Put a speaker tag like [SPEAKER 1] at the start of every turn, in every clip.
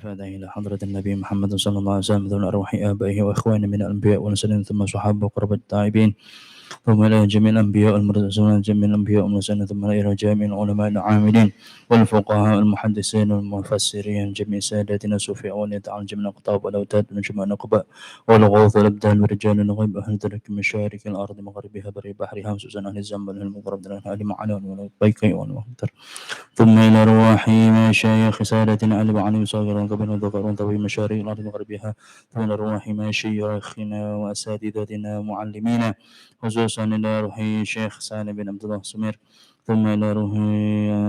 [SPEAKER 1] الفاتحة إلى حضرة النبي محمد صلى الله عليه وسلم ذو الأرواح آبائه وإخوانه من الأنبياء والمرسلين ثم صحابه وقرب التائبين ثم إلى جميع الأنبياء والمرسلين جميع الأنبياء والمرسلين ثم إلى جميع العلماء العاملين والفقهاء المحدثين والمفسرين جميع ساداتنا الصوفياء واليتعلم جميع الأقطاب والأوتاد من جميع النقباء والغوث والأبدال ورجال الغيب أهل ترك مشارك الأرض مغربها بري بحرها وسوسن أهل الزنب والمغرب أهل معلى والبيكي والمهتر ثم إلى روح مشايخ سادتنا أهل وعلي وصاغر وقبل وذكر وطوي مشارق الأرض مغربها ثم إلى روح مشايخنا وأساتذتنا ومعلمينا خصوصا إلى روح شيخ سالم بن عبد الله السمير ثم إلى روح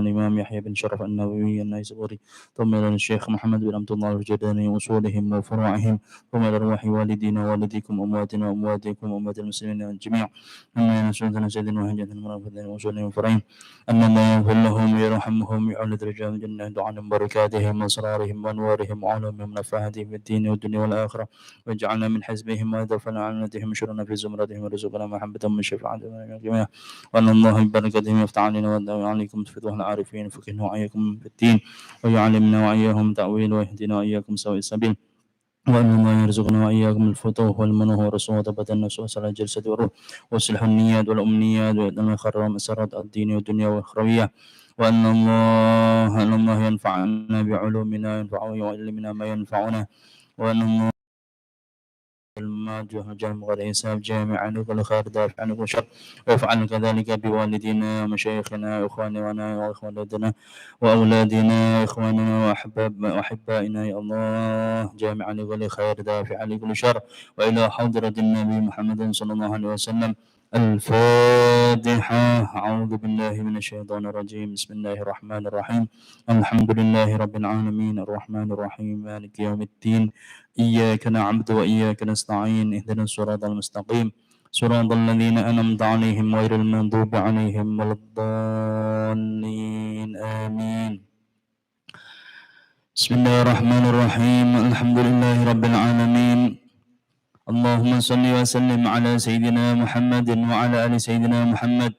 [SPEAKER 1] الإمام يحيى بن شرف النووي النيسابوري ثم إلى الشيخ محمد بن عبد الله الجداني وأصولهم وفروعهم ثم إلى روح والدينا ووالديكم أمواتنا وأمواتكم وأموات المسلمين الجميع ثم إلى سيدنا وهجة المرافقين وأصولهم وفروعهم أن الله يغفر لهم ويرحمهم ويعلى درجات الجنة دعاء بركاتهم وأسرارهم وأنوارهم وعلومهم ونفعاتهم في الدين والدنيا والآخرة واجعلنا من حزبهم وأدفنا عنتهم شرنا في زمرتهم ورزقنا محبتهم من شفاعتهم جميعا وأن الله ببركتهم يفتح علينا ويدعو عليكم تفتوح العارفين فكهنا وإياكم في الدين ويعلمنا وإياهم تأويل ويهدنا وإياكم سواء السبيل وأن الله يرزقنا وإياكم الفتوح والمنه والرسول وطبة النفس وصلاة الجلسة والروح وصلح النيات والأمنيات وأن خير مسارات الدين والدنيا والأخروية وأن الله ينفعنا بعلومنا ينفع ويعلمنا ما ينفعنا وأن الله جل غير حساب جامع لكل خير دافع عن كل شر ويفعل كذلك بوالدينا ومشايخنا وإخواننا وإخواننا وأولادنا وإخواننا وأحبائنا يا الله جامع لكل خير دافع عن كل شر وإلى حضرة النبي محمد صلى الله عليه وسلم الفاتحة. أعوذ بالله من الشيطان الرجيم. بسم الله الرحمن الرحيم. الحمد لله رب العالمين الرحمن الرحيم مالك يوم الدين إياك نعبد وإياك نستعين اهدنا الصراط المستقيم صراط الذين أنعمت عليهم غير المغضوب عليهم ولا الضالين آمين. بسم الله الرحمن الرحيم. الحمد لله رب العالمين اللهم صل وسلم على سيدنا محمد وعلى آل سيدنا محمد.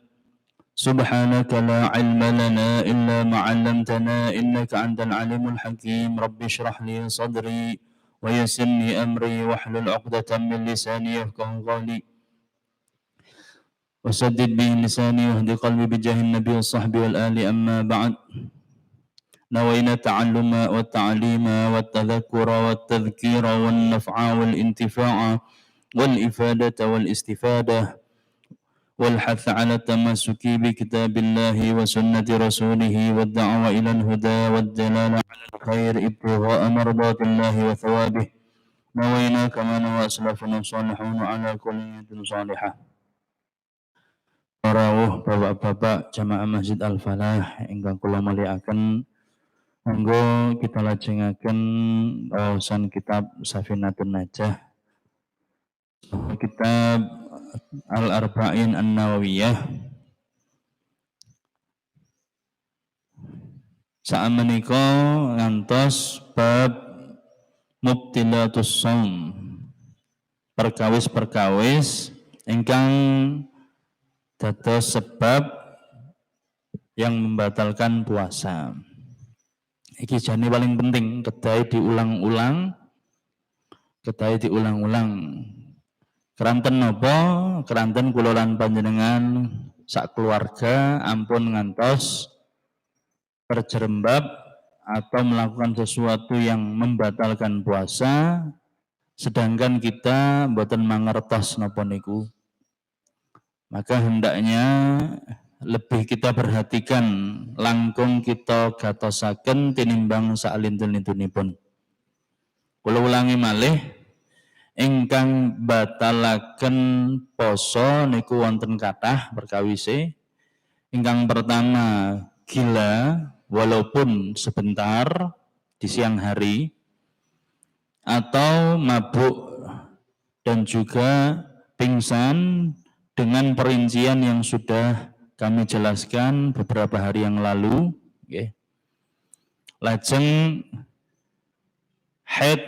[SPEAKER 1] سبحانك لا علم لنا إلا ما علمتنا إنك أنت العليم الحكيم. رب اشرح لي صدري ويسر لي أمري واحلل عقدة من لساني يفقهوا قولي وسدد به لساني واهد قلبي بجاه النبي والصحب والآل. أما بعد، نوينا التعلم والتعليم والتذكر والتذكير والنفع والانتفاع والإفادة والاستفادة والحث على التمسك بكتاب الله وسنة رسوله والدعوة إلى الهدى والدلالة على الخير ابتغاء مرضات الله وثوابه. نوينا كما نوى أسلافنا الصالحون على كل نية صالحة. Rawuh bapak-bapak jamaah Masjid Al-Falah ingkang kula mulyakaken, monggo kita lajengaken waosan kitab Safinatun Najah, kitab Al-Arba'in An-Nawawiyah. Saamenika ngantos bab mubtilatus shaum, perkawis-perkawis ingkang dados sebab yang membatalkan puasa. Iki jane paling penting, kedahe diulang-ulang. Keranten napa? Keranten kula lan panjenengan sak keluarga ampun ngantos terjerembab atau melakukan sesuatu yang membatalkan puasa, sedangkan kita mboten mangertos napa niku. Maka hendaknya lebih kita perhatikan, langkung kita gatosaken tinimbang salinten-lintunipun. Kula ulangi malih, ingkang batalaken poso niku wonten kathah perkawise. Ingkang pertama, gila walaupun sebentar di siang hari, atau mabuk dan juga pingsan dengan perincian yang sudah kami jelaskan beberapa hari yang lalu. Lajeng haid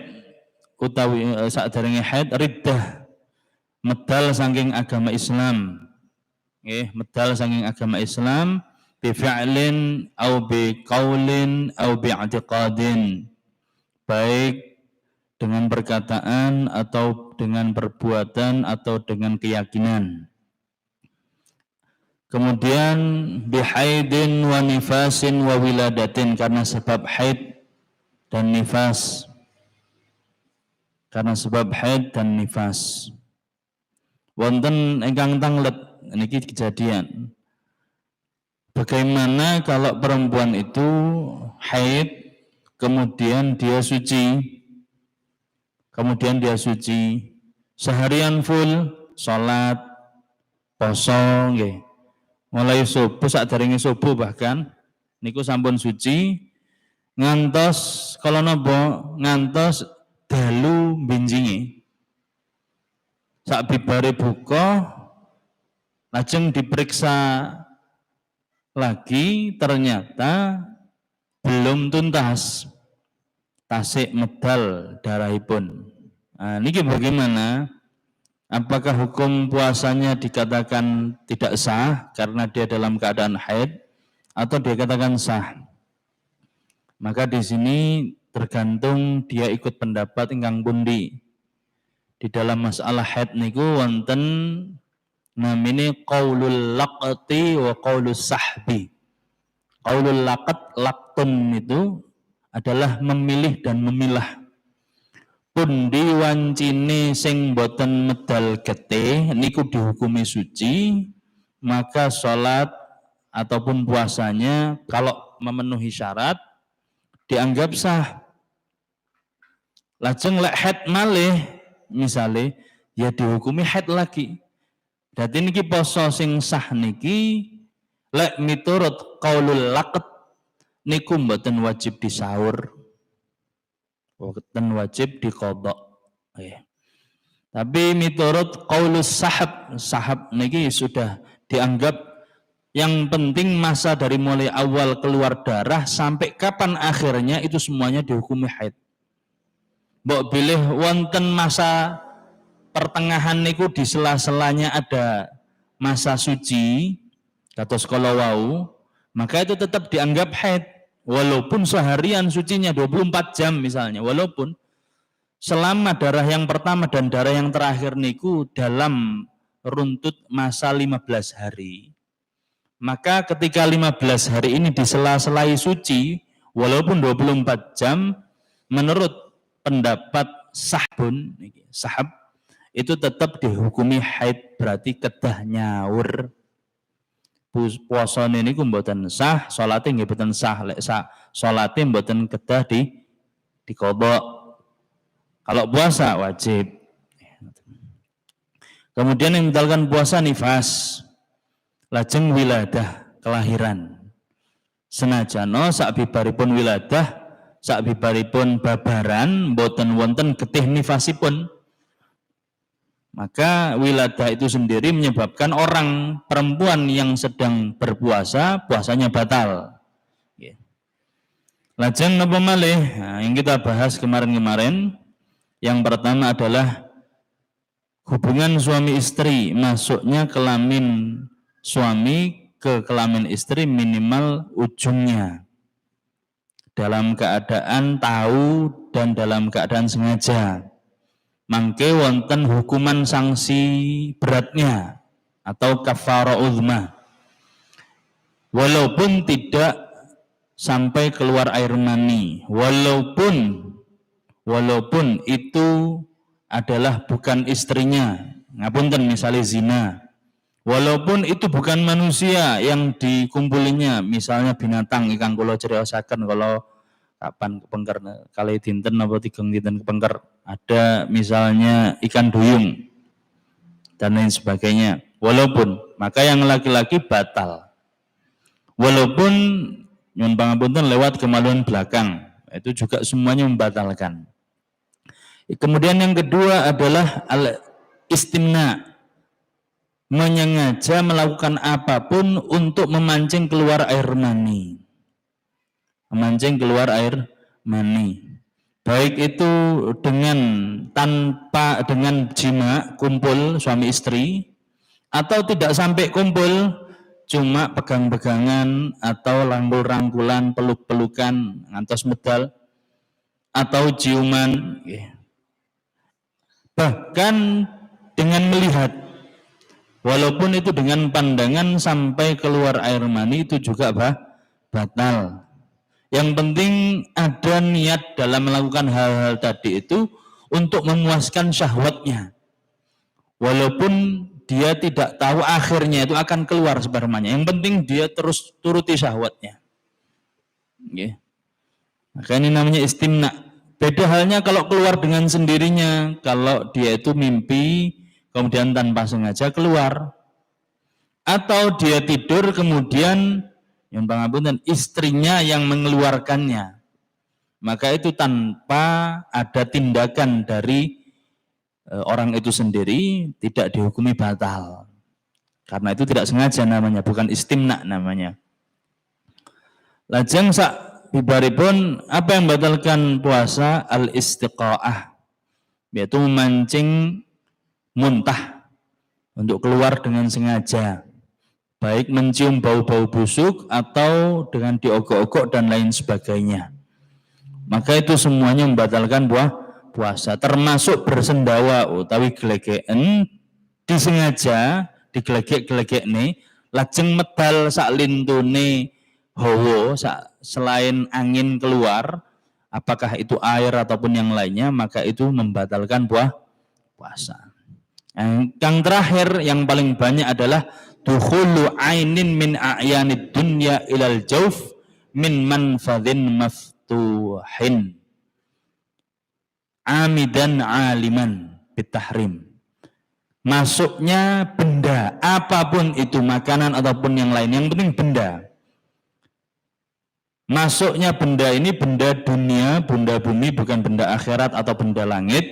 [SPEAKER 1] utawi saderenge haid riddah, medal saking agama Islam. Medal saking agama Islam bi fi'lin au bi qaulin au bi i'tiqadin, baik dengan perkataan atau dengan perbuatan atau dengan keyakinan. Kemudian bihaidin wa nifasin wa wiladatin, karena sebab haid dan nifas. Karena sebab haid dan nifas. Wonten ingkang tanglet niki kejadian. Bagaimana kalau perempuan itu haid kemudian dia suci? Kemudian dia suci seharian full salat, poso nggih. Mulai subuh sakderenge subuh bahkan niku sampun suci ngantos kalau napa ngantos dalu benjinge. Sak bibare buka lajeng diperiksa lagi ternyata belum tuntas. Tasik medal darahipun. Nah, niki bagaimana? Apakah hukum puasanya dikatakan tidak sah karena dia dalam keadaan haid atau dikatakan sah? Maka di sini tergantung dia ikut pendapat ingkang pundi. Di dalam masalah haid niku wonten namine qaulul laqti wa qaulus sahbi. Qaulul laqat laqtun itu adalah memilih dan memilah. Pundi wancine sing boten medal getih niku dihukumi suci, maka sholat ataupun puasanya kalau memenuhi syarat dianggap sah. Lajeng lek haid malih misale ya dihukumi haid lagi. Dadi niki poso sing sah niki lek miturut qaulul laqat niku mboten wajib disaur, mboten wajib diqadha. Tapi miturut qaulus sahab niki sudah dianggap yang penting masa dari mulai awal keluar darah sampai kapan akhirnya itu semuanya dihukumi haid. Mbok bilih wonten masa pertengahan niku di sela-selanya ada masa suci kados kala wau, maka itu tetap dianggap haid. Walaupun seharian sucinya 24 jam misalnya, walaupun selama darah yang pertama dan darah yang terakhir niku dalam runtut masa 15 hari. Maka ketika 15 hari ini disela-selai suci, walaupun 24 jam, menurut pendapat sahab, itu tetap dihukumi haid, berarti kedah nyaur. Puasane niku mboten sah, salate nggih mboten sah. Lek salate mboten kedah diqadha. Kalau puasa wajib. Kemudian yang membatalkan puasa nifas, lajeng wiladah, kelahiran. Senajana sak bibaripun wiladah, sak bibaripun babaran mboten wonten getih nifasipun. Maka wiladah itu sendiri menyebabkan orang perempuan yang sedang berpuasa, puasanya batal. Lajeng napa malih? Nah, yang kita bahas kemarin-kemarin, yang pertama adalah hubungan suami istri, masuknya kelamin suami ke kelamin istri minimal ujungnya. Dalam keadaan tahu dan dalam keadaan sengaja. Mangke wonten hukuman sanksi beratnya atau kafara uzma. Walaupun tidak sampai keluar air mani, walaupun itu adalah bukan istrinya, ngapunten misalnya zina, walaupun itu bukan manusia yang dikumpulinya, misalnya binatang ingkang kula criosaken kalau kapan kepengker kali dinten apa tigang dinten kepengker, ada misalnya ikan duyung dan lain sebagainya, walaupun, maka yang laki-laki batal, walaupun nyuwun pangapunten lewat kemaluan belakang, itu juga semuanya membatalkan. Kemudian yang kedua adalah al-istimna, menyengaja melakukan apapun untuk memancing keluar air mani. Memancing keluar air mani. Baik itu dengan jima, kumpul suami istri, atau tidak sampai kumpul, cuma pegang-pegangan atau rangkul-rangkulan, peluk-pelukan, ngantos medal, atau ciuman, bahkan dengan melihat, walaupun itu dengan pandangan sampai keluar air mani itu juga batal. Yang penting ada niat dalam melakukan hal-hal tadi itu untuk memuaskan syahwatnya, walaupun dia tidak tahu akhirnya itu akan keluar spermanya. Yang penting dia terus turuti syahwatnya. Maka ini namanya istimna. Beda halnya kalau keluar dengan sendirinya. Kalau dia itu mimpi, kemudian tanpa sengaja keluar. Atau dia tidur, kemudian yang pangapunten istrinya yang mengeluarkannya. Maka itu tanpa ada tindakan dari orang itu sendiri, tidak dihukumi batal. Karena itu tidak sengaja namanya, bukan istimna namanya. Lajeng sak bibaripun, apa yang membatalkan puasa? Al-istiqa'ah, yaitu memancing muntah untuk keluar dengan sengaja, baik mencium bau-bau busuk atau dengan diogok-ogok dan lain sebagainya. Maka itu semuanya membatalkan puasa, termasuk bersendawa utawi glegeken disengaja, digelegek-gelegek nih, lajeng medal sak lintune hawa, selain angin keluar, apakah itu air ataupun yang lainnya, maka itu membatalkan puasa. Yang terakhir, yang paling banyak adalah dukhulu ainin min a'yanid dunya ilal jauf min manfadhin maftuhin amidan aliman bitahrim. Masuknya benda, apapun itu, makanan ataupun yang lain, yang penting benda. Masuknya benda ini benda dunia, benda bumi, bukan benda akhirat atau benda langit,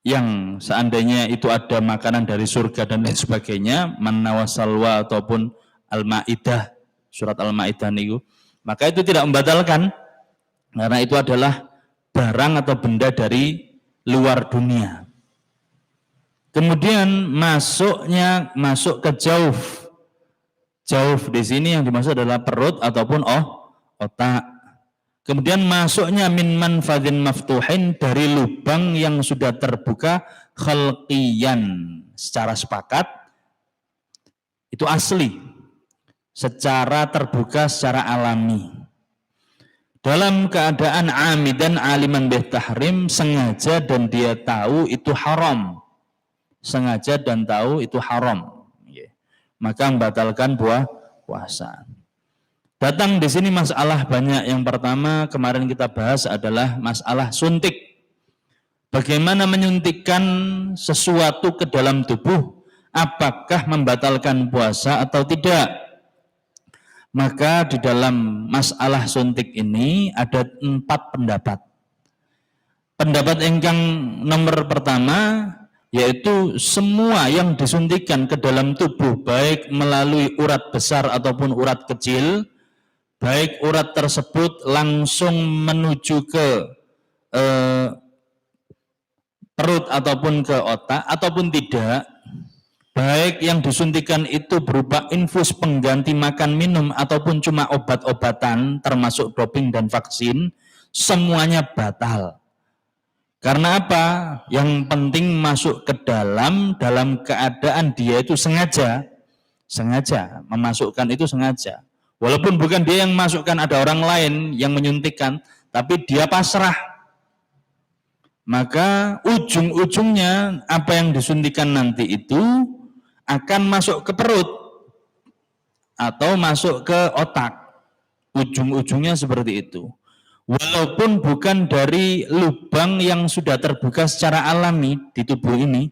[SPEAKER 1] yang seandainya itu ada makanan dari surga dan lain sebagainya, manna wa salwa ataupun Al-Maidah, surat Al-Maidah niku, maka itu tidak membatalkan, karena itu adalah barang atau benda dari luar dunia. Kemudian masuk ke jauf. Jauf di sini yang dimaksud adalah perut ataupun otak. Kemudian masuknya min manfadhin maftuhin, dari lubang yang sudah terbuka khalqiyan, secara sepakat itu asli, secara terbuka, secara alami. Dalam keadaan amidan aliman bih tahrim, sengaja dan dia tahu itu haram. Sengaja dan tahu itu haram. Maka membatalkan puasa. Datang di sini masalah banyak. Yang pertama kemarin kita bahas adalah masalah suntik. Bagaimana menyuntikkan sesuatu ke dalam tubuh, apakah membatalkan puasa atau tidak? Maka di dalam masalah suntik ini ada 4 pendapat. Pendapat ingkang nomor pertama, yaitu semua yang disuntikkan ke dalam tubuh, baik melalui urat besar ataupun urat kecil, baik urat tersebut langsung menuju ke perut ataupun ke otak ataupun tidak, baik yang disuntikan itu berupa infus pengganti makan minum ataupun cuma obat-obatan termasuk doping dan vaksin, semuanya batal. Karena apa? Yang penting masuk ke dalam keadaan dia itu sengaja memasukkan itu sengaja. Walaupun bukan dia yang masukkan, ada orang lain yang menyuntikkan, tapi dia pasrah. Maka ujung-ujungnya apa yang disuntikan nanti itu akan masuk ke perut atau masuk ke otak. Ujung-ujungnya seperti itu. Walaupun bukan dari lubang yang sudah terbuka secara alami di tubuh ini,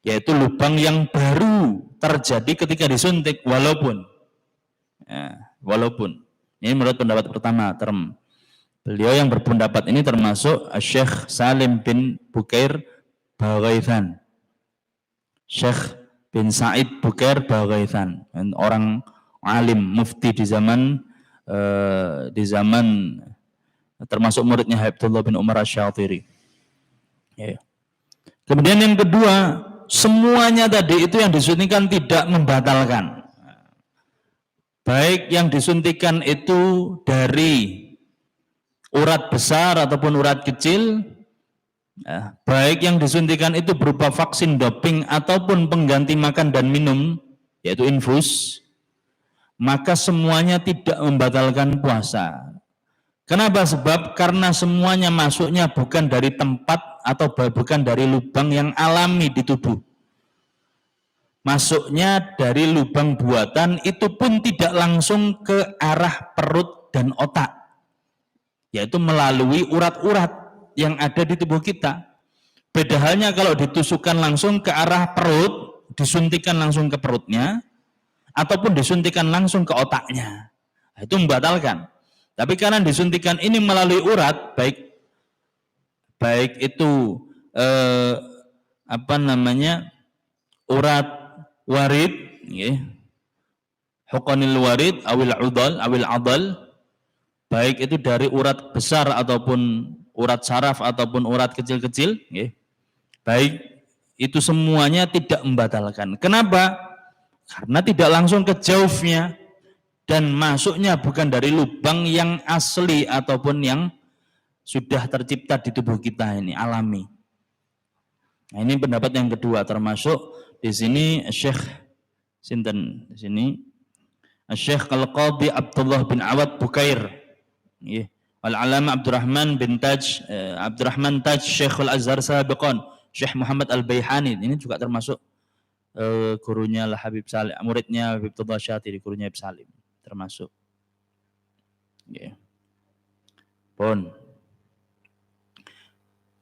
[SPEAKER 1] yaitu lubang yang baru terjadi ketika disuntik, walaupun ini menurut pendapat pertama. Beliau yang berpendapat ini termasuk Syekh Salim bin Bukair Baghaithan, Syekh bin Sa'id Bukair Baghaithan, orang alim mufti di zaman termasuk muridnya Abdullah bin Umar Asy-Syatiri. Kemudian yang kedua, semuanya tadi itu yang disuntikan tidak membatalkan. Baik yang disuntikan itu dari urat besar ataupun urat kecil, baik yang disuntikan itu berupa vaksin, doping ataupun pengganti makan dan minum, yaitu infus, maka semuanya tidak membatalkan puasa. Kenapa? Sebab karena semuanya masuknya bukan dari tempat atau bukan dari lubang yang alami di tubuh. Masuknya dari lubang buatan, itu pun tidak langsung ke arah perut dan otak, yaitu melalui urat-urat yang ada di tubuh kita. Beda halnya kalau ditusukkan langsung ke arah perut, disuntikan langsung ke perutnya, ataupun disuntikan langsung ke otaknya. Nah, itu membatalkan. Tapi karena disuntikan ini melalui urat, baik itu urat warid, huqanil warid, awil adal, baik itu dari urat besar ataupun urat saraf ataupun urat kecil-kecil, baik itu semuanya tidak membatalkan. Kenapa? Karena tidak langsung ke jaufnya dan masuknya bukan dari lubang yang asli ataupun yang sudah tercipta di tubuh kita ini, alami. Nah, ini pendapat yang kedua, termasuk di sini Syekh Sinten di sini Syekh Al-Qadhi Abdullah bin Awad Bukair, Al-Alama Abdurrahman Taj Syekhul Azhar Sabiqan, Syekh Muhammad Al-Baihani, ini juga termasuk gurunya Habib Salim, muridnya Habib Tudhah Syatiri, gurunya Habib Salim, termasuk. Pun.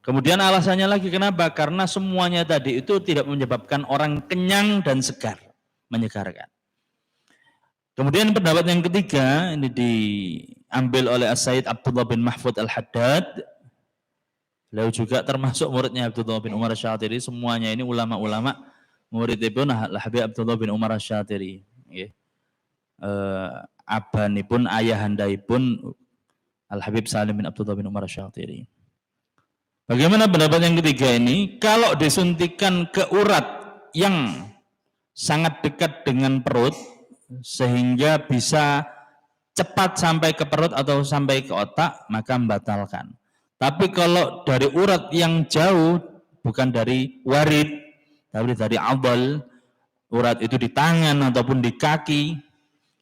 [SPEAKER 1] Kemudian alasannya lagi kenapa? Karena semuanya tadi itu tidak menyebabkan orang kenyang dan segar, menyegarkan. Kemudian pendapat yang ketiga ini diambil oleh As-Sayyid Abdullah bin Mahfud Al-Haddad. Beliau juga termasuk muridnya Abdullah bin Umar Syatiri. Semuanya ini ulama-ulama murid Ibn Habib Abdullah bin Umar Syatiri. Abanipun ayahandaipun Al-Habib Salim bin Abdullah bin Umar Syatiri. Bagaimana pendapat yang ketiga ini? Kalau disuntikan ke urat yang sangat dekat dengan perut, sehingga bisa cepat sampai ke perut atau sampai ke otak, maka membatalkan. Tapi kalau dari urat yang jauh, bukan dari warid, tapi dari adal, urat itu di tangan ataupun di kaki,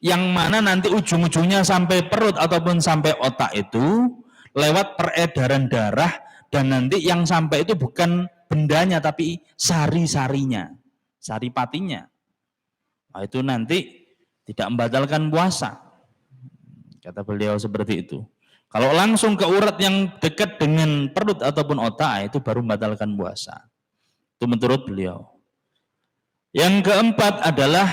[SPEAKER 1] yang mana nanti ujung-ujungnya sampai perut ataupun sampai otak itu, lewat peredaran darah, dan nanti yang sampai itu bukan bendanya, tapi sari-sarinya, saripatinya. Nah, itu nanti tidak membatalkan puasa. Kata beliau seperti itu. Kalau langsung ke urat yang dekat dengan perut ataupun otak, itu baru membatalkan puasa. Itu menurut beliau. Yang keempat adalah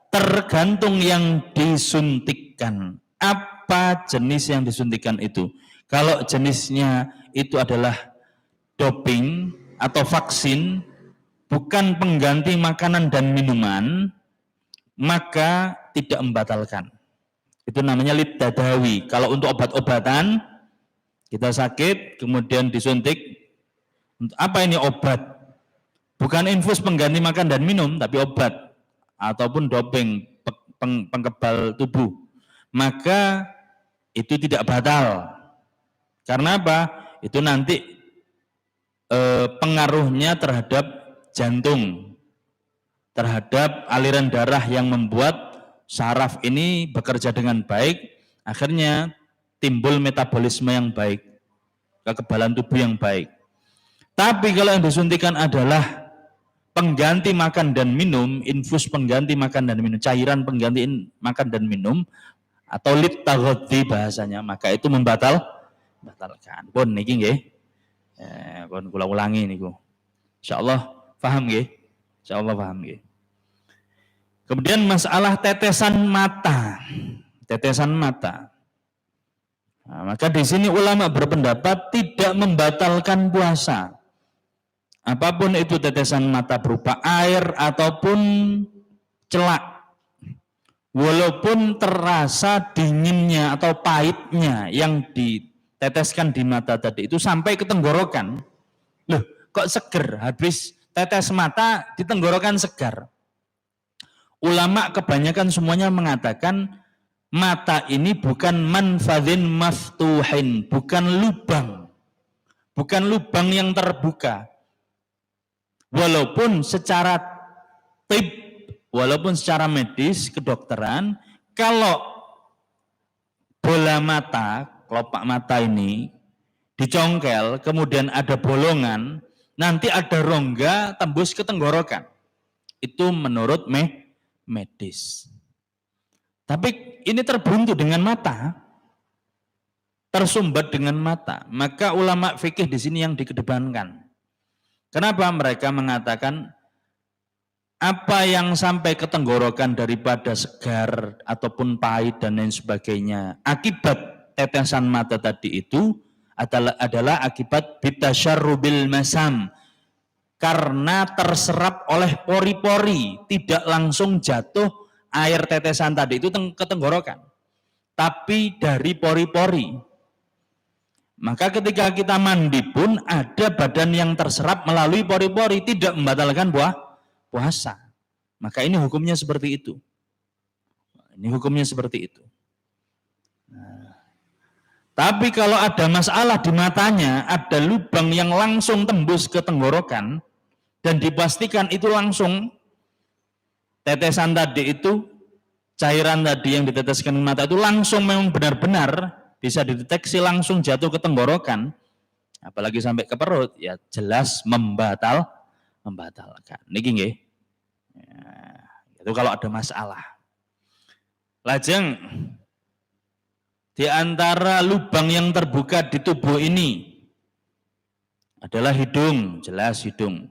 [SPEAKER 1] tergantung yang disuntikkan. Apa jenis yang disuntikan itu? Kalau jenisnya itu adalah doping atau vaksin, bukan pengganti makanan dan minuman, maka tidak membatalkan. Itu namanya libtadawi. Kalau untuk obat-obatan, kita sakit, kemudian disuntik. Apa ini obat? Bukan infus pengganti makan dan minum, tapi obat. Ataupun doping, pengkebal tubuh. Maka itu tidak batal. Karena apa? Itu nanti pengaruhnya terhadap jantung, terhadap aliran darah yang membuat saraf ini bekerja dengan baik, akhirnya timbul metabolisme yang baik, kekebalan tubuh yang baik. Tapi kalau yang disuntikan adalah pengganti makan dan minum, infus pengganti makan dan minum, cairan pengganti makan dan minum, atau litaghadhi bahasanya, maka itu membatalkan. Pun niki nggih. Pun kula ulangi niku. Insyaallah paham nggih? Insyaallah paham nggih. Kemudian masalah tetesan mata. Tetesan mata. Nah, maka di sini ulama berpendapat tidak membatalkan puasa. Apapun itu tetesan mata berupa air ataupun celak. Walaupun terasa dinginnya atau pahitnya yang diteteskan di mata tadi itu sampai ke tenggorokan. Loh, kok seger? Habis tetes mata di tenggorokan segar. Ulama kebanyakan semuanya mengatakan mata ini bukan manfadhin maftuhin, bukan lubang yang terbuka. Walaupun secara medis, kedokteran, kalau bola mata, kelopak mata ini dicongkel, kemudian ada bolongan, nanti ada rongga tembus ke tenggorokan. Itu menurut medis. Tapi ini terbuntu dengan mata, tersumbat dengan mata. Maka ulama fikih di sini yang dikedepankan. Kenapa mereka mengatakan apa yang sampai ke tenggorokan daripada segar ataupun pahit dan lain sebagainya, akibat tetesan mata tadi itu adalah akibat bitasyarrubil masam, karena terserap oleh pori-pori, tidak langsung jatuh air tetesan tadi itu ke tenggorokan, tapi dari pori-pori. Maka ketika kita mandi pun ada badan yang terserap melalui pori-pori, tidak membatalkan puasa. Maka ini hukumnya seperti itu. Tapi kalau ada masalah di matanya, ada lubang yang langsung tembus ke tenggorokan, dan dipastikan itu langsung tetesan tadi itu, cairan tadi yang diteteskan ke mata itu langsung memang benar-benar bisa dideteksi langsung jatuh ke tenggorokan, apalagi sampai ke perut, ya jelas membatalkan. Niki nggih. Ya, itu kalau ada masalah. Lajeng di antara lubang yang terbuka di tubuh ini adalah hidung, jelas hidung.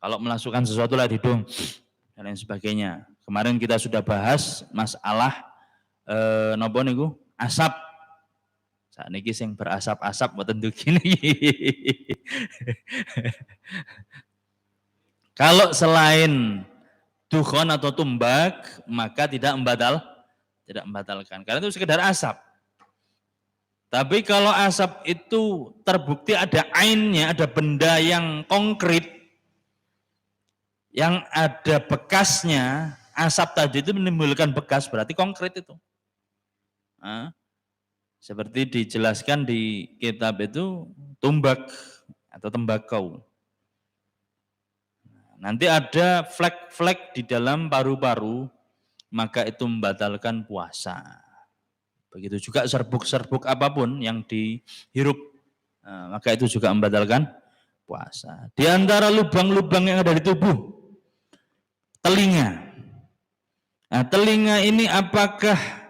[SPEAKER 1] Kalau memasukkan sesuatu lewat hidung dan lain sebagainya. Kemarin kita sudah bahas masalah napa niku? Asap. Saat ini sing berasap-asap mboten gini. Kalau selain dukhon atau tumbak, maka tidak membatalkan. Karena itu sekedar asap. Tapi kalau asap itu terbukti ada ainnya, ada benda yang konkret, yang ada bekasnya, asap tadi itu menimbulkan bekas, berarti konkret itu. Seperti dijelaskan di kitab itu tumbak atau tembakau. Nanti ada flek-flek di dalam paru-paru, maka itu membatalkan puasa. Begitu juga serbuk-serbuk apapun yang dihirup, maka itu juga membatalkan puasa. Di antara lubang-lubang yang ada di tubuh, telinga. Nah, telinga ini apakah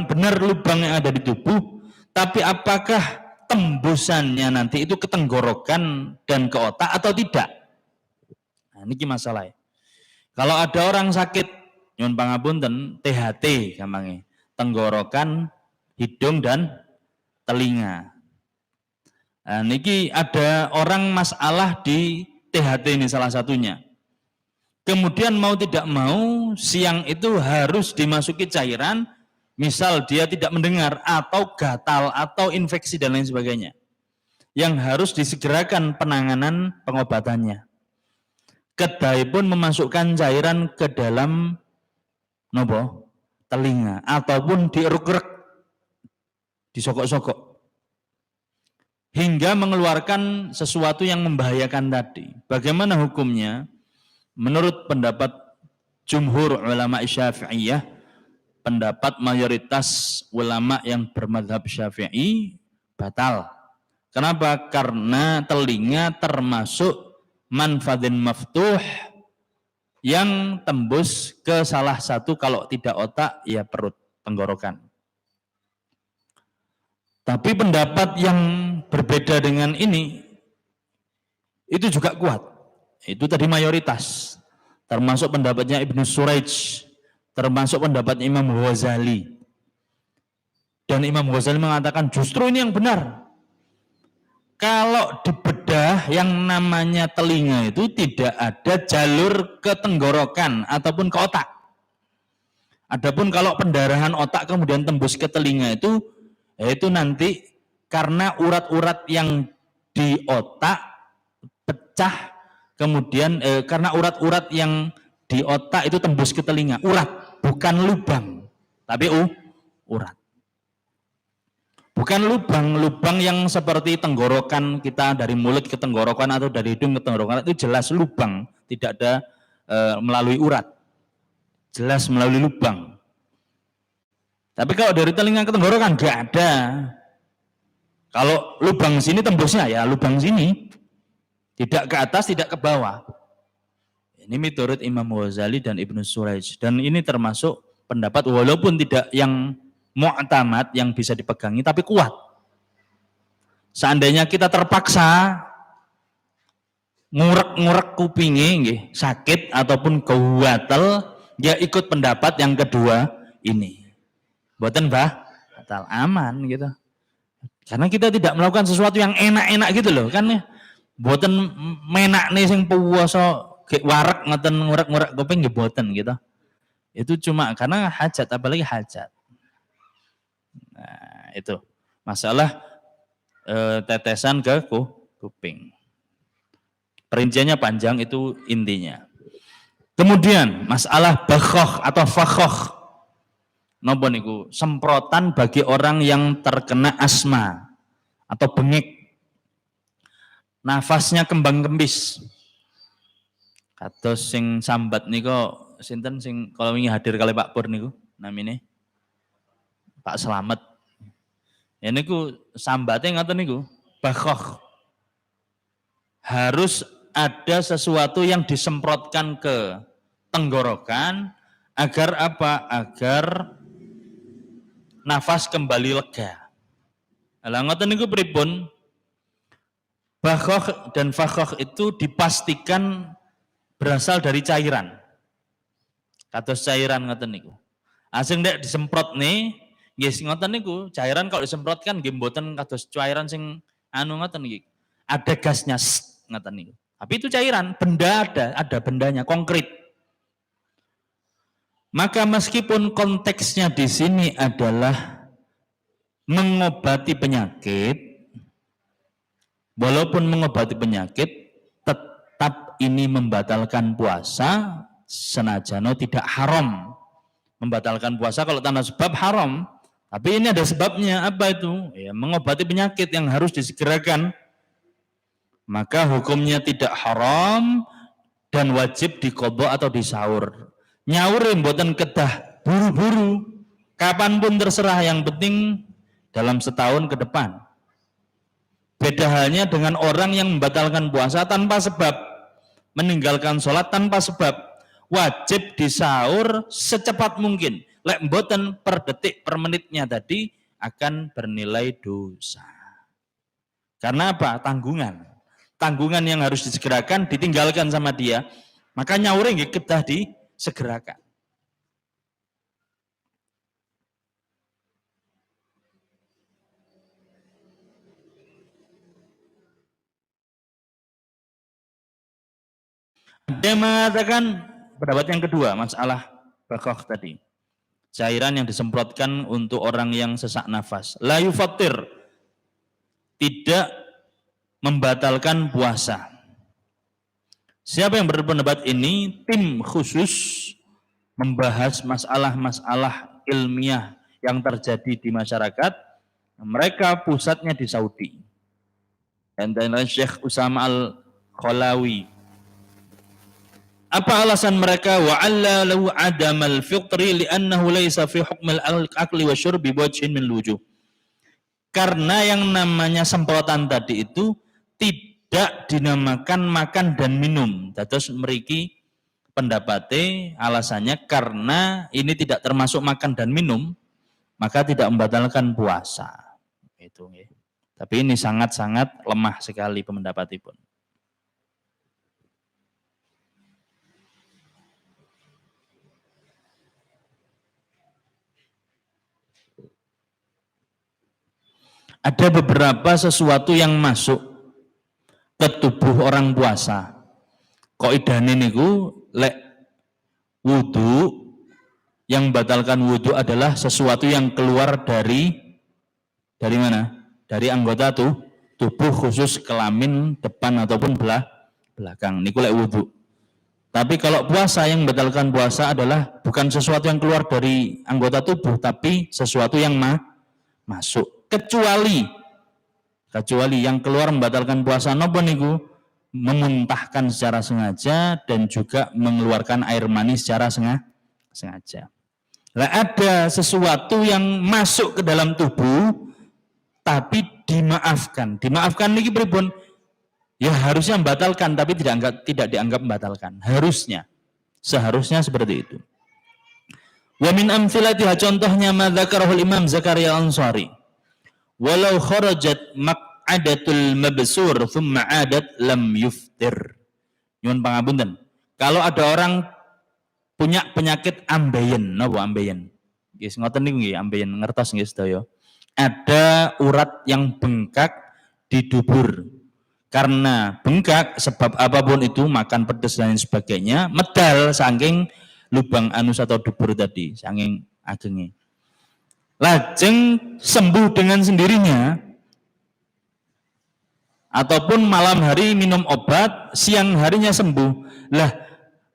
[SPEAKER 1] benar lubang yang ada di tubuh, tapi apakah tembusannya nanti itu ke tenggorokan dan ke otak atau tidak? Nah, ini masalahnya. Kalau ada orang sakit, nyuwun pangapunten, THT gampangnya, tenggorokan, hidung dan telinga. Nah, niki ada orang masalah di THT ini salah satunya. Kemudian mau tidak mau siang itu harus dimasuki cairan. Misal dia tidak mendengar atau gatal atau infeksi dan lain sebagainya, yang harus disegerakan penanganan pengobatannya. Kedai pun memasukkan cairan ke dalam telinga ataupun dieruk-eruk, disokok-sokok, hingga mengeluarkan sesuatu yang membahayakan tadi. Bagaimana hukumnya? Menurut pendapat jumhur ulama Syafi'iyah, pendapat mayoritas ulama yang bermadhab Syafi'i, batal. Kenapa? Karena telinga termasuk manfadhin maftuh yang tembus ke salah satu, kalau tidak otak ya perut, tenggorokan. Tapi pendapat yang berbeda dengan ini itu juga kuat. Itu tadi mayoritas, termasuk pendapatnya Ibnu Suraij, termasuk pendapat Imam Ghazali. Dan Imam Ghazali mengatakan justru ini yang benar. Kalau dibedah yang namanya telinga itu tidak ada jalur ke tenggorokan ataupun ke otak. Adapun kalau pendarahan otak kemudian tembus ke telinga itu nanti karena urat-urat yang di otak pecah, kemudian karena urat-urat yang di otak itu tembus ke telinga, urat bukan lubang, tapi urat. Bukan lubang yang seperti tenggorokan kita dari mulut ke tenggorokan atau dari hidung ke tenggorokan, itu jelas lubang, tidak ada melalui urat. Jelas melalui lubang. Tapi kalau dari telinga ke tenggorokan nggak ada. Kalau lubang sini tembusnya ya lubang sini. Tidak ke atas, tidak ke bawah. Ini menurut Imam Ghazali dan Ibnu Suraij. Dan ini termasuk pendapat walaupun tidak yang mu'tamad yang bisa dipegangi tapi kuat. Seandainya kita terpaksa ngurek-ngurek kupinge nggih, sakit ataupun kewatel, dia ikut pendapat yang kedua ini. Mboten batal, aman gitu. Karena kita tidak melakukan sesuatu yang enak-enak gitu loh kan ya. Mboten menakne sing puasa warek ngoten ngurek-ngurek kuping nggih mboten gitu. Itu cuma karena hajat, apalagi hajat. Nah, itu masalah tetesan ke kuping. Perinciannya panjang, itu intinya. Kemudian masalah bakhoh atau fakhoh. Napa niku? Semprotan bagi orang yang terkena asma atau bengek. Nafasnya kembang kempis. Kados sing sambat niku sinten sing kalau wingi hadir kali Pak Pur niku namine? Pak Slamet. Ya niku sambate ngoten niku, bakhoh. Harus ada sesuatu yang disemprotkan ke tenggorokan agar apa? Agar nafas kembali lega. Lah ngoten niku pripun? Bakhoh dan fakhoh itu dipastikan berasal dari cairan. Kados cairan ngoten niku. Asing nek disemprot nih, nggih ngoten niku, cairan kalau disemprotkan nggih mboten kados cairan sing anu ngoten niki. Ada gasnya ngoten niku. Tapi itu cairan, benda ada bendanya, konkret. Maka meskipun konteksnya di sini adalah mengobati penyakit, walaupun mengobati penyakit, tetap ini membatalkan puasa, senajano tidak haram. Membatalkan puasa kalau tanpa sebab haram. Tapi ini ada sebabnya, apa itu? Ya, mengobati penyakit yang harus disegerakan. Maka hukumnya tidak haram dan wajib diqadha atau disaur. Nyaur mboten kedah buru-buru, kapanpun terserah, yang penting dalam setahun ke depan. Beda halnya dengan orang yang membatalkan puasa tanpa sebab, meninggalkan sholat tanpa sebab, wajib disaur secepat mungkin. Lek mboten per detik per menitnya tadi akan bernilai dosa. Karena apa? Tanggungan yang harus disegerakan ditinggalkan sama dia, maka nyaure nggih kedah disegerakan. Dia mengatakan pendapat yang kedua, masalah bakhoh tadi. Cairan yang disemprotkan untuk orang yang sesak nafas. La yufattir, tidak membatalkan puasa. Siapa yang berpendapat ini? Tim khusus membahas masalah-masalah ilmiah yang terjadi di masyarakat. Mereka pusatnya di Saudi. Dan Syekh Usama Al-Khalawi. Apa alasan mereka? Wa'alla lahu adamal fitri li'annahu laysa fi hukmil akli wa syurbi wajhin min lujuh. Karena yang namanya semprotan tadi itu tidak dinamakan makan dan minum. Terus mriki pendapatnya alasannya karena ini tidak termasuk makan dan minum, maka tidak membatalkan puasa. Itu ya. Tapi ini sangat-sangat lemah sekali pendapatipun. Ada beberapa sesuatu yang masuk ke tubuh orang puasa. Kaidahne niku lek wudu, yang membatalkan wudu adalah sesuatu yang keluar dari mana? Dari anggota tubuh khusus kelamin depan ataupun belakang. Niku lek wudu. Tapi kalau puasa, yang membatalkan puasa adalah bukan sesuatu yang keluar dari anggota tubuh, tapi sesuatu yang masuk. Kecuali yang keluar membatalkan puasa napa niku? Memuntahkan secara sengaja dan juga mengeluarkan air mani secara sengaja. Nah, ada sesuatu yang masuk ke dalam tubuh tapi dimaafkan. Dimaafkan niki pripun? Ya harusnya membatalkan tapi tidak dianggap membatalkan. Seharusnya seperti itu. Wa min amthilatiha, contohnya ma dzakarahul Imam Zakaria Ansari. Walau kharajat maq'adatul mabsur thumma 'adat lam yuftir. Nyuwun pangapunten. Kalau ada orang punya penyakit ambeien, napa ambeien? Nggih ngoten niku nggih ambeien, ngertos nggih sedaya. Ada urat yang bengkak di dubur. Karena bengkak sebab apapun itu, makan pedas dan sebagainya, medal saking lubang anus atau dubur tadi, saking agenge. Lajeng sembuh dengan sendirinya, ataupun malam hari minum obat, siang harinya sembuh. Lah,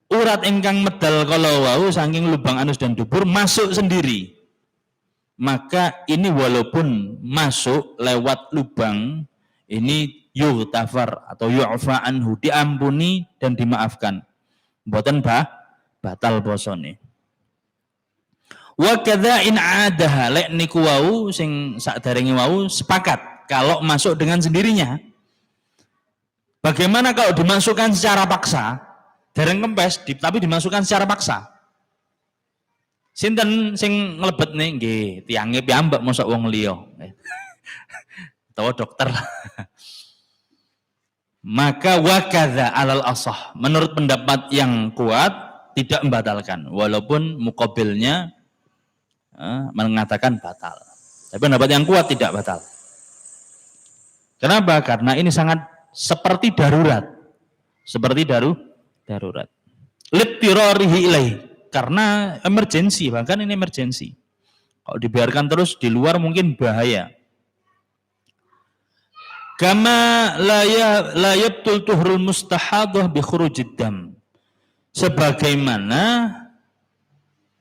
[SPEAKER 1] urat ingkang medal kalau wau saking lubang anus dan dubur masuk sendiri. Maka ini walaupun masuk lewat lubang, ini yuhtafar atau yu'fa anhu, diampuni dan dimaafkan. Mboten batal posone. Wa kadza in adaha, lek niku wau sing sakderenge wau sepakat kalau masuk dengan sendirinya. Bagaimana kalau dimasukkan secara paksa? Dereng kempes tapi dimasukkan secara paksa. Sinten sing nglebet nih nggih tiange piyambak mosok wong liya. Tahu dokter. Maka wakadha alal asah, menurut pendapat yang kuat tidak membatalkan walaupun muqabilnya mengatakan batal. Tapi pendapat yang kuat tidak batal. Kenapa? Karena ini sangat seperti darurat. Seperti darurat. Littirarihi ilaih, karena emergensi, bahkan ini emergensi. Kalau dibiarkan terus di luar mungkin bahaya. Kama la yabtul tuhrul mustahadah bi khurujid dam. Sebagaimana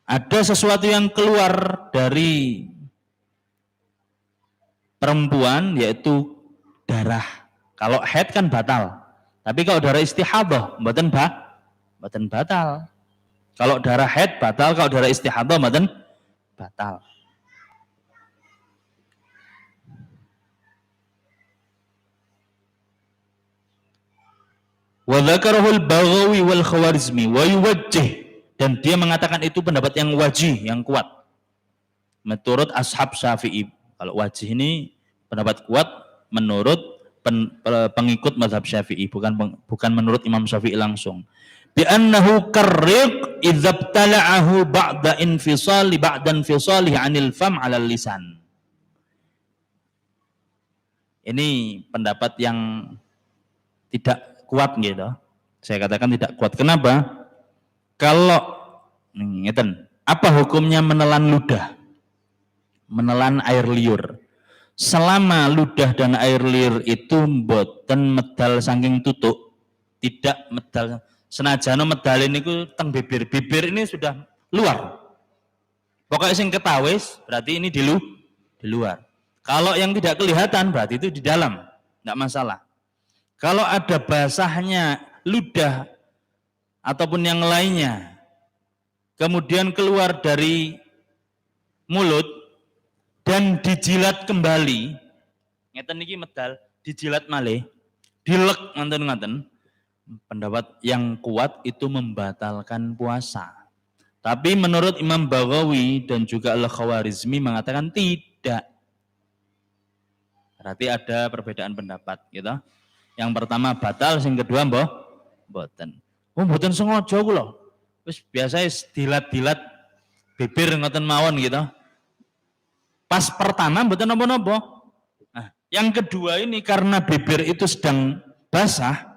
[SPEAKER 1] ada sesuatu yang keluar dari perempuan yaitu darah. Kalau haid kan batal. Tapi kalau darah istihadah mboten batal. Kalau darah haid batal, kalau darah istihadah mboten batal. Wa dzakarahul Baghawi wal Khawarizmi wa yuwajjih, dan dia mengatakan itu pendapat yang wajih, yang kuat. Menurut ashab Syafi'i. Kalau wajih ini pendapat kuat menurut pengikut mazhab Syafi'i, bukan menurut Imam Syafi'i langsung. Bi annahu karriq idza btala'ahu ba'da infisali 'anil fam 'ala lisan. Ini pendapat yang tidak kuat gitu. Saya katakan tidak kuat. Kenapa? Kalau ngeten, apa hukumnya menelan ludah? Menelan air liur. Selama ludah dan air liur itu mboten medal saking tutuk, tidak medal. Senajan medal ini ku teng bibir. Bibir ini sudah luar. Pokoknya sing ketawis berarti ini di luar. Kalau yang tidak kelihatan berarti itu di dalam. Enggak masalah. Kalau ada basahnya ludah ataupun yang lainnya, kemudian keluar dari mulut dan dijilat kembali, ngeten niki medal, dijilat malih, dilek nganten-nganten, pendapat yang kuat itu membatalkan puasa. Tapi menurut Imam Baghawi dan juga Al-Khawarizmi mengatakan tidak. Berarti ada perbedaan pendapat, gitu. Yang pertama batal, yang kedua mboten. Oh mboten sengaja kula. Wis biasa dilat-dilat bibir ngoten mawon gitu. Pas pertama mboten napa-napa. Nah, yang kedua ini karena bibir itu sedang basah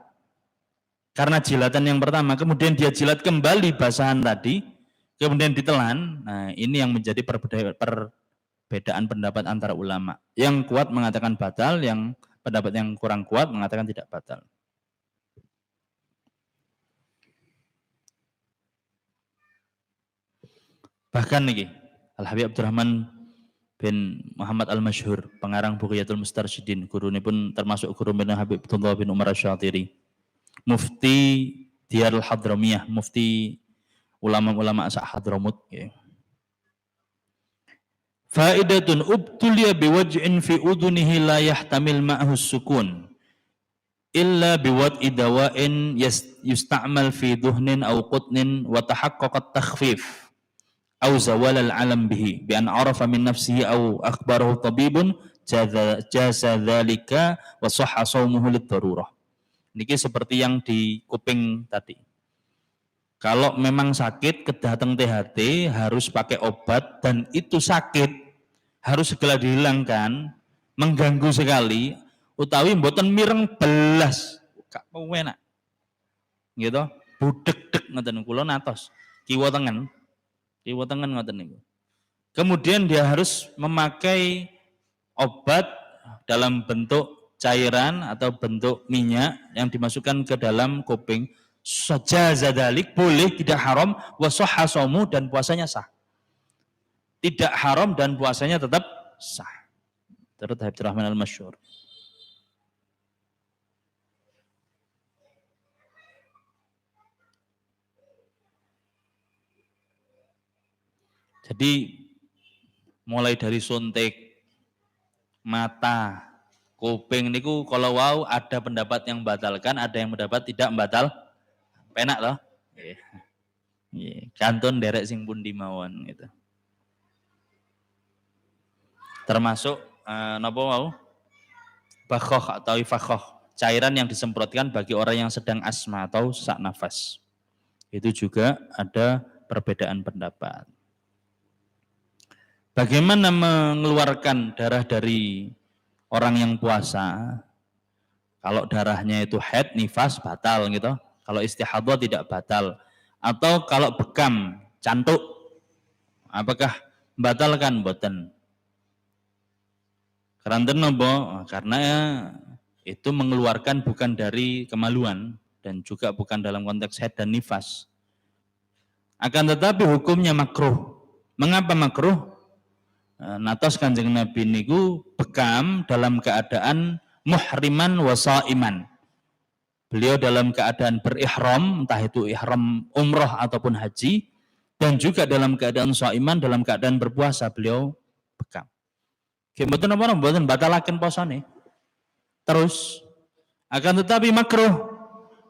[SPEAKER 1] karena jilatan yang pertama, kemudian dia jilat kembali basahan tadi, kemudian ditelan. Nah, ini yang menjadi perbedaan pendapat antara ulama. Yang kuat mengatakan batal, yang pendapat yang kurang kuat mengatakan tidak batal. Bahkan niki Al-Habib Abdurrahman bin Muhammad Al-Masyhur, pengarang Bughiyatul Mustarsyidin, gurune pun termasuk guru bin Habib Abdullah bin Umar Asy-Syatiri. Mufti Diyarul Hadramiyah, mufti ulama-ulama sak Hadramut. Faidatun ubtuliya biwaj'in fi udunihi la yahtamil ma'ahu sukun illa biwad'i dawa'in yusta'mal fi duhnin aw qutnin wa tahaqqaqa takhfif aw zawal al-alam bihi bi an arafa min nafsihi aw akhbarahu tabibun jaza dzalika wa sahha shaumuhu lid-darurah. Niki seperti yang di kuping tadi. Kalau memang sakit kedatang THT harus pakai obat dan itu sakit harus segera dihilangkan, mengganggu sekali utawi mboten mireng belas gak enak. Gitu. Budek-dek ngoten kula natos. Kiwa tengen ngoten niku. Kemudian dia harus memakai obat dalam bentuk cairan atau bentuk minyak yang dimasukkan ke dalam kuping. Sajaza dzalik, boleh, tidak haram, wa sahha shaumu, dan puasanya sah. Tidak haram dan puasanya tetap sah. Terus Habib Rahman Al-Masyhur. Jadi mulai dari suntik mata, kuping niku kalau wow ada pendapat yang membatalkan, ada yang mendapat tidak membatal. Penak loh. Kantun derek sing pundi mawon gitu. Termasuk napa wau? Bakhoh atau ifakhoh, cairan yang disemprotkan bagi orang yang sedang asma atau sesak nafas. Itu juga ada perbedaan pendapat. Bagaimana mengeluarkan darah dari orang yang puasa? Kalau darahnya itu haid, nifas, batal gitu. Kalau istihadhah tidak batal. Atau kalau bekam, cantuk, apakah membatalkan? Boten. Keranten nopo? Karena itu mengeluarkan bukan dari kemaluan dan juga bukan dalam konteks haid dan nifas. Akan tetapi hukumnya makruh. Mengapa makruh? Natos Kanjeng Nabi niku bekam dalam keadaan muhriman wa shaiman. Beliau dalam keadaan berihram, entah itu ihram umroh ataupun haji, dan juga dalam keadaan shaiman, dalam keadaan berpuasa beliau bekam. Mboten napa mboten batalaken posane. Terus akan tetapi makruh.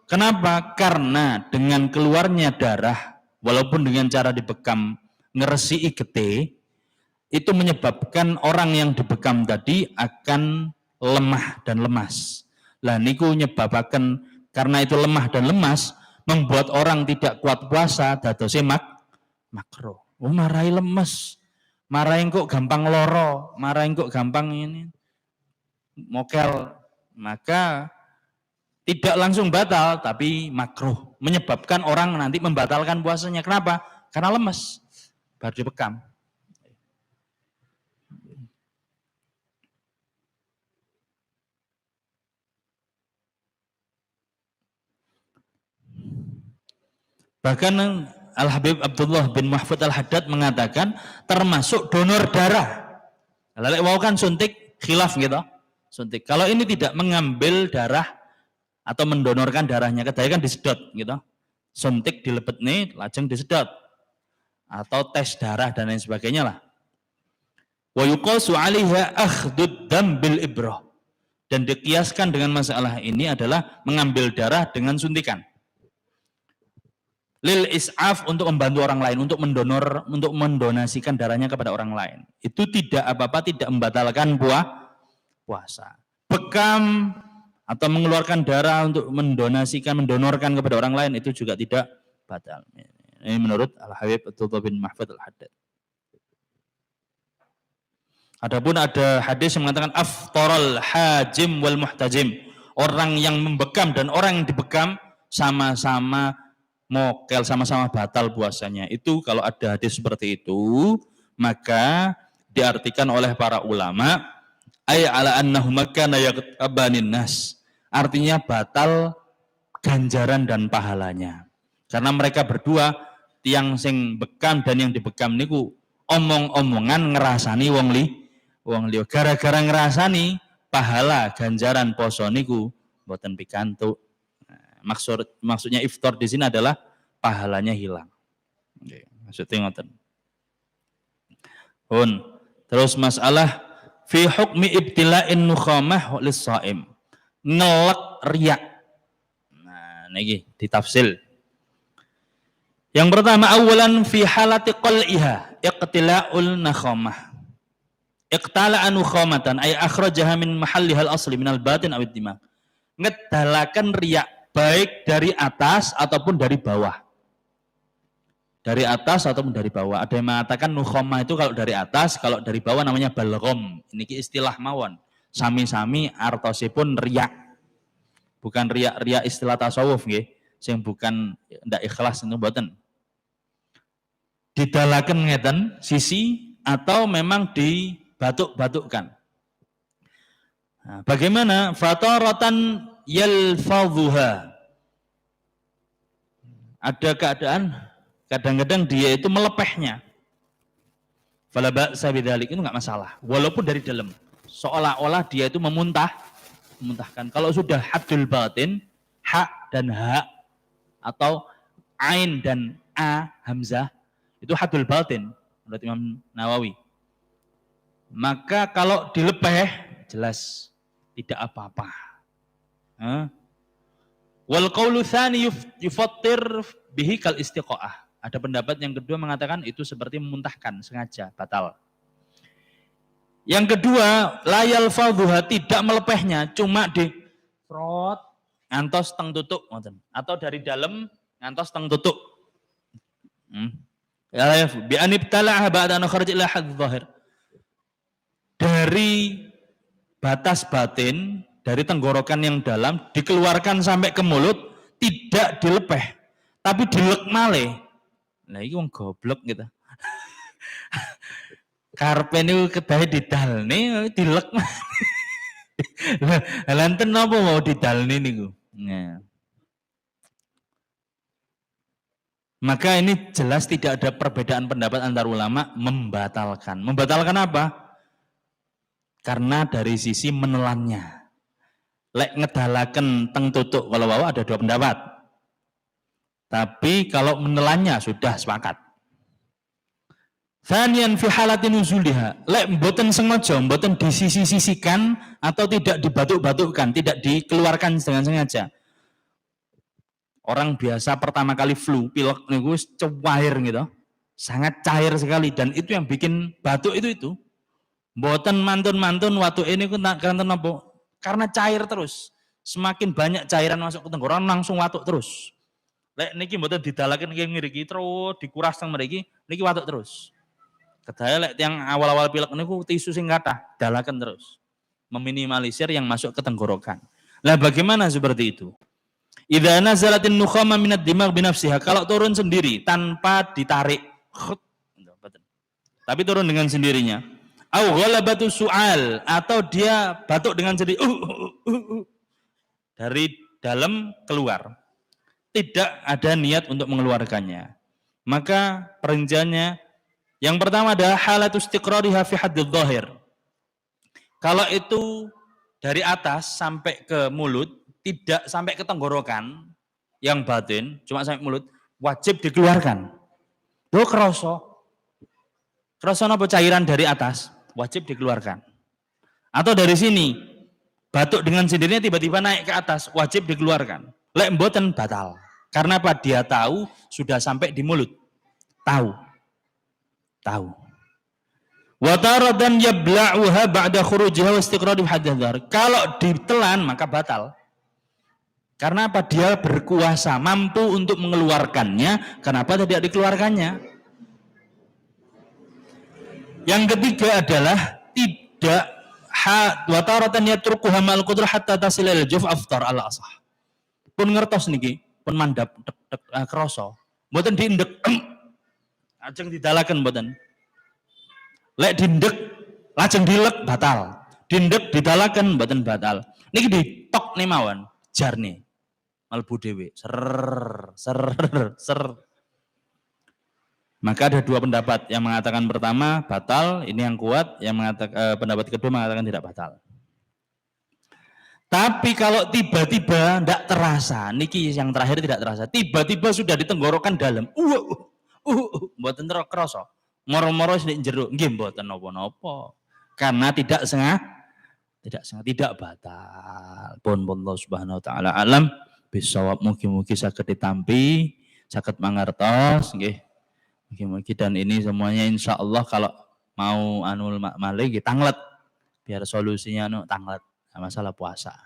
[SPEAKER 1] Kenapa? Karena dengan keluarnya darah walaupun dengan cara dibekam ngeresiki getih, itu menyebabkan orang yang dibekam tadi akan lemah dan lemas. Lah niku nyebabaken karena itu lemah dan lemas membuat orang tidak kuat puasa dadose makruh. Oh marahi lemes, marahi kok gampang loro, marahi kok gampang ini mokel, maka tidak langsung batal tapi makruh, menyebabkan orang nanti membatalkan puasanya. Kenapa? Karena lemes baru dibekam. Bahkan Al-Habib Abdullah bin Mahfud Al-Haddad mengatakan termasuk donor darah. Lelek mau kan suntik khilaf gitu. Suntik. Kalau ini tidak mengambil darah atau mendonorkan darahnya, kedayangan disedot gitu. Suntik dilebet nih, lajeng disedot. Atau tes darah dan lain sebagainya lah. Wa yuqasu 'alaiha akhdud dam bil ibrah. Dan dikiaskan dengan masalah ini adalah mengambil darah dengan suntikan. Lil is'af, untuk membantu orang lain, untuk mendonasikan darahnya kepada orang lain. Itu tidak apa-apa, tidak membatalkan puasa. Bekam atau mengeluarkan darah untuk mendonorkan kepada orang lain itu juga tidak batal. Ini menurut Al-Habib Abdullah bin Mahfud Al-Haddad. Adapun ada hadis yang mengatakan aftaral hajim wal muhtajim. Orang yang membekam dan orang yang dibekam sama-sama mokel, sama-sama batal puasanya. Itu kalau ada hadis seperti itu, maka diartikan oleh para ulama ay ala annahu makana yaqtabanin nas. Artinya batal ganjaran dan pahalanya. Karena mereka berdua tiang sing bekam dan yang dibekam niku omong-omongan ngerasani wong liya. Gara-gara ngerasani pahala ganjaran poso niku mboten pikantuk. Maksudnya iftar di sini adalah pahalanya hilang. Nggih, maksudnya ngoten. Terus masalah fi hukmi ibtila'in nukhamah lis-shaim. Ngelek riak. Nah, niki ditafsil. Yang pertama awalan fi halati qal'iha iqtila'ul nakhamah. Iqtala'a nukhamatan ay akhrajaha min mahalliha al-asli minal batin awid dimag. Ngedalakan riak baik dari atas ataupun dari bawah. Dari atas ataupun dari bawah. Ada yang mengatakan nukhamah itu kalau dari atas, kalau dari bawah namanya balgham. Ini istilah mawon. Sami-sami artosipun riak. Bukan riak istilah tasawuf nggih, sing bukan ndak ikhlas itu mboten. Didalaken ngeten sisi atau memang dibatuk-batukkan. Nah, bagaimana? Fataratan yalfadhuha. Ada keadaan kadang-kadang dia itu melepehnya. Fala ba'sa bidzalik, itu enggak masalah. Walaupun dari dalam. Seolah-olah dia itu memuntahkan. Kalau sudah haddul batin, ha dan ha atau ain dan a hamzah, itu haddul batin menurut Imam Nawawi. Maka kalau dilepeh jelas tidak apa-apa. Wal qaulu tsani yufattir bihi kal istiqaah. Ada pendapat yang kedua mengatakan itu seperti memuntahkan sengaja, batal. Yang kedua, layal fadhuha, tidak melepehnya, cuma di frot ngantos teng tutuk atau dari dalam ngantos teng tutuk. Bi anibtala'ha ba'da an kharaj ila hadd dhahir. Dari batas batin, dari tenggorokan yang dalam dikeluarkan sampai ke mulut, tidak dilepeh, tapi dilek malih. Nah, ini wong goblok gitu. Karpe niku kedahe didalne dilek. Lanten napa mau didalne niku? Nah. Maka ini jelas tidak ada perbedaan pendapat antar ulama membatalkan. Membatalkan apa? Karena dari sisi menelannya. Lek ngedalaken teng tutuk kalau wawa ada dua pendapat. Tapi kalau menelannya sudah sepakat. Thaniyan fi halatin nuzuliha. Lek mboten sengaja, mboten disisi-sisikan atau tidak dibatuk-batukkan, tidak dikeluarkan dengan sengaja. Orang biasa pertama kali flu, pilek niku cair gitu. Sangat cair sekali dan itu yang bikin batuk itu. Mboten mantun-mantun watuke niku kanten napa? Karena cair terus. Semakin banyak cairan masuk ke tenggorokan langsung watuk terus. Lek niki mboten didalaken niki ngriki terus dikuras teng mriki, niki watuk terus. Kedaya lek yang awal-awal pilek niku tisu sing kathah, dalaken terus. Meminimalisir yang masuk ke tenggorokan. Lah bagaimana seperti itu? Idza nazalatin nukhama minad dimag binafsiha, kalau turun sendiri tanpa ditarik. Tapi turun dengan sendirinya. Au ghalabatu su'al, atau dia batuk dengan sendiri. Dari dalam keluar. Tidak ada niat untuk mengeluarkannya. Maka perinciannya yang pertama adalah halatu istiqrariha fi haddil dhahir. Kalau itu dari atas sampai ke mulut, tidak sampai ke tenggorokan yang batin, cuma sampai mulut, wajib dikeluarkan. Lho kroso. Kroso napa cairan dari atas, wajib dikeluarkan. Atau dari sini, batuk dengan sendirinya tiba-tiba naik ke atas, wajib dikeluarkan. Lek mboten batal. Karena apa? Dia tahu sudah sampai di mulut. Tahu. Wa taradan yabla'uha ba'da khurujiha wa istiqrari haddzar. Kalau ditelan maka batal. Karena apa? Dia berkuasa, mampu untuk mengeluarkannya. Kenapa tidak dikeluarkannya? Yang ketiga adalah tidak wa taratan yatrukuha ma'al qudrah hatta tasil ila juf aftar ala asah. Pun ngertos niki, pun mandap kroso. Mboten diindek. Ajeng didalaken mboten. Lek diindek lajeng dilek batal. Diindek didalaken mboten batal. Niki ditok nih mawon, jarne. Malbu dhewe. Ser. Maka ada dua pendapat, yang mengatakan pertama batal, ini yang kuat, yang mengatakan pendapat kedua mengatakan tidak batal. Tapi kalau tiba-tiba tidak terasa, niki yang terakhir tidak terasa, tiba-tiba sudah ditenggorokan dalam, mboten kerasa, moro-moro sing jero, nggih mboten napa-napa. Karena tidak tidak batal. Pun Allah Subhanahu wa taala alam bisawab, mugi-mugi saged ditampi, saged mangertos nggih. Mugi-mugi, dan ini semuanya insya Allah kalau mau anul malih tanglet, biar solusinya tanglet masalah puasa.